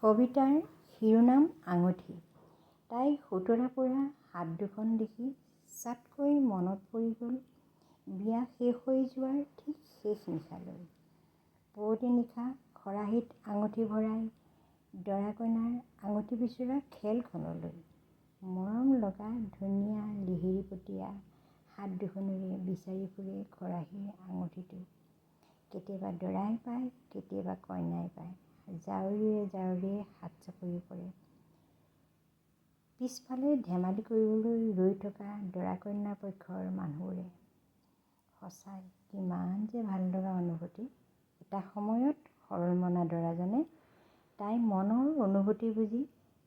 কবিতাৰ শিৰোনাম আঙুঠি। তাই সুতৰা পৰা হাত দুখন দেখি চাটকৈ মনত পৰি গ'ল বিয়া শেষ হৈ যোৱাৰ ঠিক শেষ নিশালৈ। পুৱতি নিশা খৰাহীত আঙুঠি ভৰাই দৰা কইনাৰ আঙুঠি বিচৰা খেলখনলৈ। মৰম লগা ধুনীয়া লিহিৰিপতীয়া হাত দুখনেৰে বিচাৰি ফুৰে খৰাহীৰ আঙুঠিটো। কেতিয়াবা দৰাই পায়, কেতিয়াবা কইনাই পায়। জাউৰীয়ে জাউৰীয়ে হাত চাপৰি পৰে। পিছফালে ধেমালি কৰিবলৈ ৰৈ থকা দৰা কইনাৰ পক্ষৰ মানুহবোৰে। সঁচাই কিমান যে ভাল লগা অনুভূতি। এটা সময়ত সৰল মনা দৰাজনে তাইৰ মনৰ অনুভূতি বুজি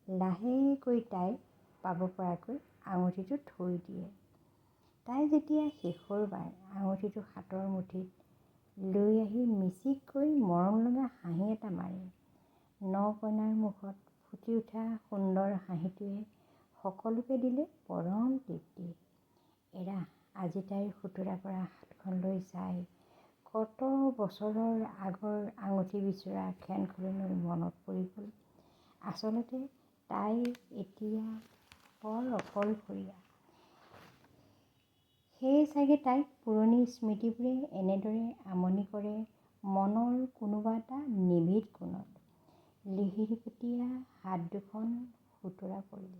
লাহেকৈ তাই পাব পৰাকৈ আঙুঠিটো থৈ দিয়ে। তাই যেতিয়া শেষৰ বাৰ আঙুঠিটো হাতৰ মুঠিত লৈ আহি মিচিককৈ মৰম লগা হাঁহি এটা মাৰে, ন কইনাৰ মুখত ফুটি উঠা সুন্দৰ হাঁহিটোৱে সকলোকে দিলে পৰম তৃপ্তি। এৰা আজি তাইৰ সুতৰা পৰা হাতখন লৈ চাই কত বছৰৰ আগৰ আঙুঠি বিচৰা ক্ষণখনলৈ মনত পৰি গ'ল। আচলতে তাই এতিয়া বৰ অকলশৰীয়া। সেয়ে চাগে তাইক পুৰণি স্মৃতিবোৰে এনেদৰে আমনি কৰে মনৰ কোনোবা এটা নিভৃত কোণত। লিহিৰিপতীয়া হাত দুখন সুতৰা পৰিল।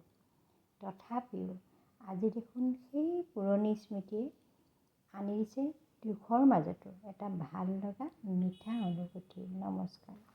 তথাপিও আজি দেখোন সেই পুৰণি স্মৃতিয়ে আনি দিছে দুখৰ মাজতো এটা ভাল লগা মিঠা অনুভূতি। নমস্কাৰ।